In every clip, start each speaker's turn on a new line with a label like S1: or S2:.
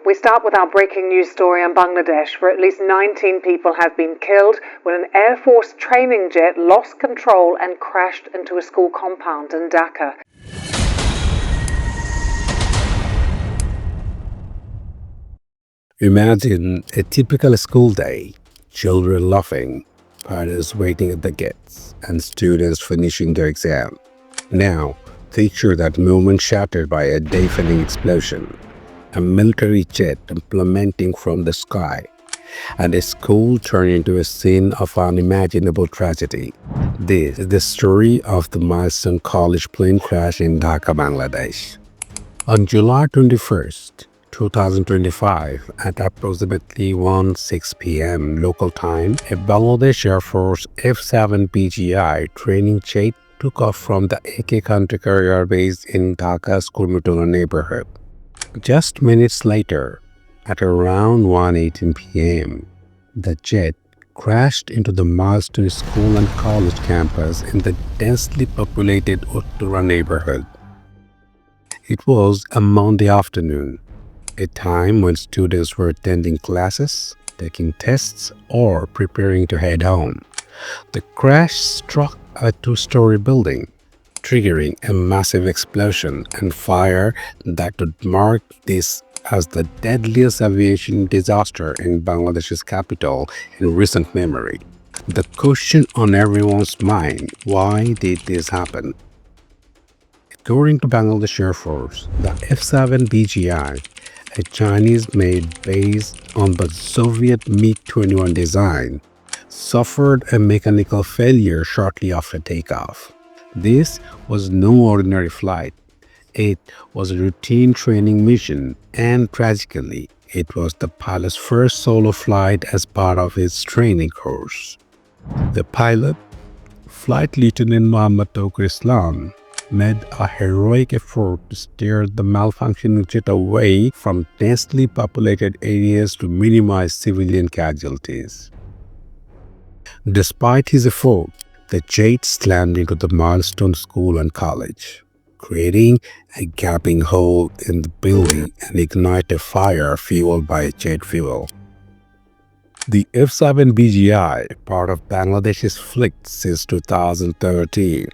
S1: We start with our breaking news story in Bangladesh, where at least 19 people have been killed when an Air Force training jet lost control and crashed into a school compound in Dhaka.
S2: Imagine a typical school day, children laughing, parents waiting at the gates, and students finishing their exam. Now, picture that moment shattered by a deafening explosion, a military jet plummeting from the sky, and a school turned into a scene of unimaginable tragedy. This is the story of the Milestone College plane crash in Dhaka, Bangladesh. On July 21st, 2025, at approximately 1:06 p.m. local time, a Bangladesh Air Force F-7 BGI training jet took off from the AK Country Carrier base in Dhaka's Kurmutula neighborhood. Just minutes later, at around 1:18 p.m., the jet crashed into the Milestone School and College campus in the densely populated Uttara neighborhood. It was a Monday afternoon, a time when students were attending classes, taking tests, or preparing to head home. The crash struck a two-story building, triggering a massive explosion and fire that would mark this as the deadliest aviation disaster in Bangladesh's capital in recent memory. The question on everyone's mind: why did this happen? According to Bangladesh Air Force, the F-7 BGI, a Chinese-made based on the Soviet MiG-21 design, suffered a mechanical failure shortly after takeoff. This was no ordinary flight. It was a routine training mission, and tragically, it was the pilot's first solo flight as part of his training course. The pilot, Flight Lieutenant Mohammad Tawqir Islam, made a heroic effort to steer the malfunctioning jet away from densely populated areas to minimize civilian casualties. Despite his effort, the jet slammed into the Milestone School and College, creating a gaping hole in the building and ignited a fire fueled by jet fuel. The F-7 BGI, part of Bangladesh's fleet since 2013,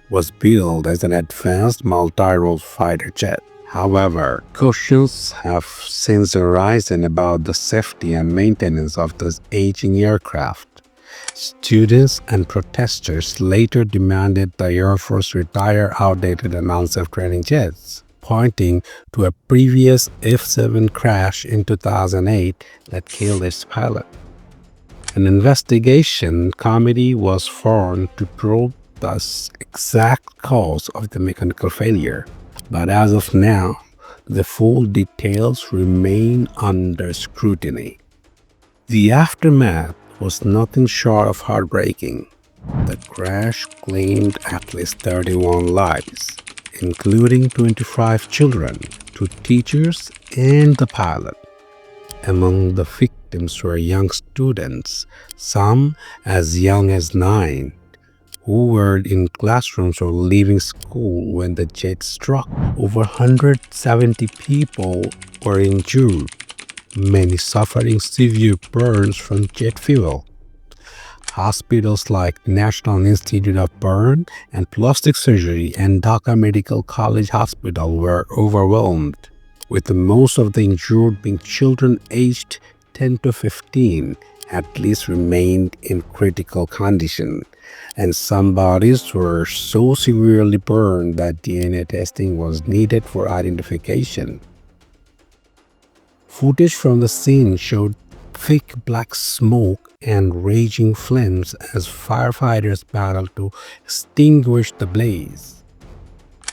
S2: was built as an advanced multi-role fighter jet. However, questions have since arisen about the safety and maintenance of this aging aircraft. Students and protesters later demanded the Air Force retire outdated and unsafe training jets, pointing to a previous F-7 crash in 2008 that killed its pilot. An investigation committee was formed to probe the exact cause of the mechanical failure, but as of now, the full details remain under scrutiny. The aftermath was nothing short of heartbreaking. The crash claimed at least 31 lives, including 25 children, 2 teachers, and the pilot. Among the victims were young students, some as young as 9, who were in classrooms or leaving school when the jet struck. Over 170 people were injured, many suffering severe burns from jet fuel. Hospitals like National Institute of Burn and Plastic Surgery and Dhaka Medical College Hospital were overwhelmed, with most of the injured being children aged 10 to 15, at least remained in critical condition, and some bodies were so severely burned that DNA testing was needed for identification. Footage from the scene showed thick black smoke and raging flames as firefighters battled to extinguish the blaze.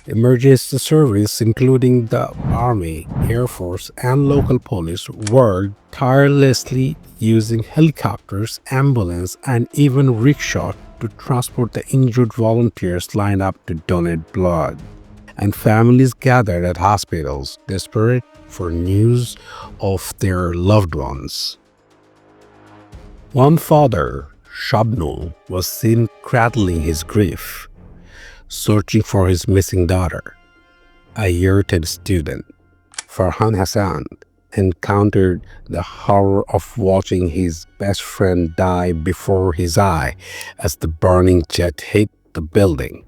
S2: Emergency service, including the Army, Air Force, and local police, worked tirelessly using helicopters, ambulance, and even rickshaws to transport the injured volunteers lined up to donate blood. And families gathered at hospitals, desperate for news of their loved ones. One father, Shabnul, was seen cradling his grief, searching for his missing daughter. A year 10 student, Farhan Hassan, encountered the horror of watching his best friend die before his eye as the burning jet hit the building.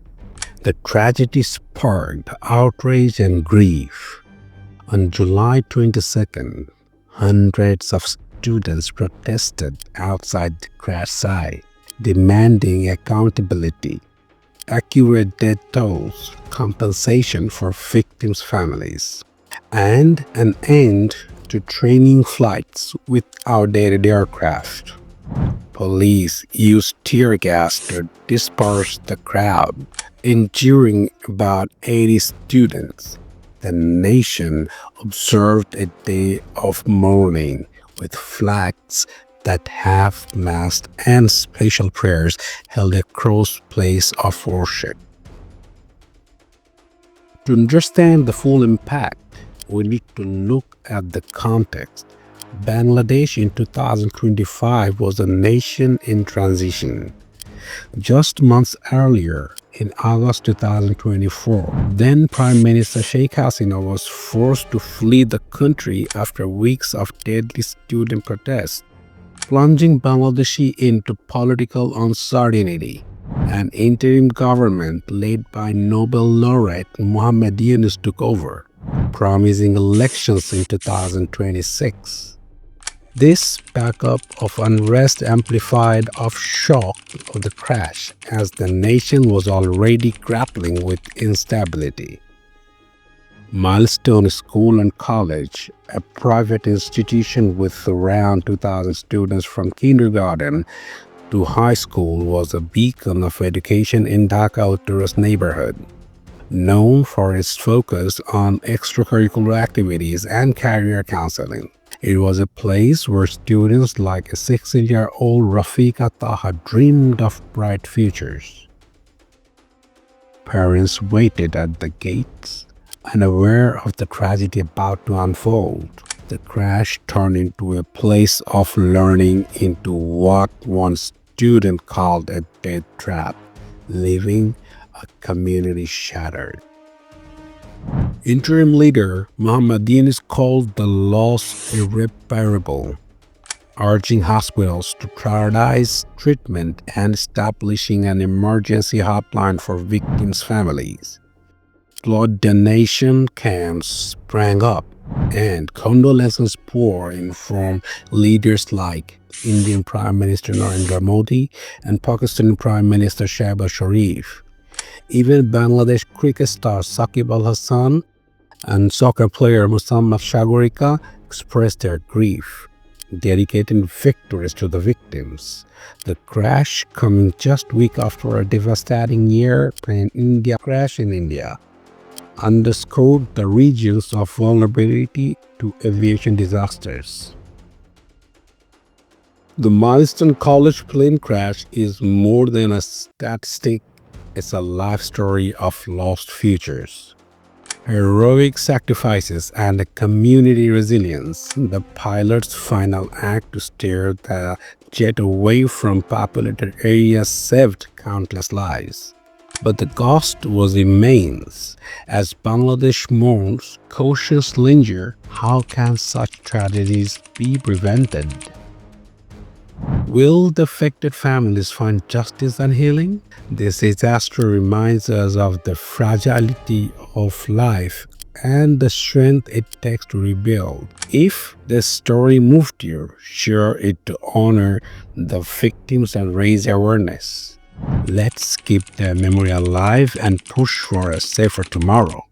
S2: The tragedy sparked outrage and grief. On July 22nd, hundreds of students protested outside the crash site, demanding accountability, accurate death tolls, compensation for victims' families, and an end to training flights with outdated aircraft. Police used tear gas to disperse the crowd, injuring about 80 students. The nation observed a day of mourning with flags that half-mast and special prayers held across place of worship. To understand the full impact, we need to look at the context. Bangladesh in 2025 was a nation in transition. Just months earlier, in August 2024, then Prime Minister Sheikh Hasina was forced to flee the country after weeks of deadly student protests, plunging Bangladesh into political uncertainty. An interim government led by Nobel laureate Muhammad Yunus took over, promising elections in 2026. This backup of unrest amplified of shock of the crash as the nation was already grappling with instability. Milestone School and College, a private institution with around 2,000 students from kindergarten to high school, was a beacon of education in Dhaka, Uttara's neighborhood. Known for its focus on extracurricular activities and career counseling, it was a place where students like a 16-year-old Rafika Taha dreamed of bright futures. Parents waited at the gates, unaware of the tragedy about to unfold. The crash turned into a place of learning into what one student called a death trap, leaving a community shattered. Interim leader Muhammad Yunus called the loss irreparable, urging hospitals to prioritize treatment and establishing an emergency hotline for victims' families. Blood donation camps sprang up, and condolences poured in from leaders like Indian Prime Minister Narendra Modi and Pakistani Prime Minister Shehbaz Sharif. Even Bangladesh cricket star Saqib Al Hasan and soccer player Musammat Shagorika expressed their grief, dedicating victories to the victims. The crash, coming just a week after a devastating airplane crash in India, underscored the regions of vulnerability to aviation disasters. The Milestone College plane crash is more than a statistic. It's a life story of lost futures, heroic sacrifices, and a community resilience. The pilot's final act to steer the jet away from populated areas saved countless lives. But the cost was immense. As Bangladesh mourns, cautious linger, how can such tragedies be prevented? Will the affected families find justice and healing? This disaster reminds us of the fragility of life and the strength it takes to rebuild. If this story moved you, share it to honor the victims and raise awareness. Let's keep their memory alive and push for a safer tomorrow.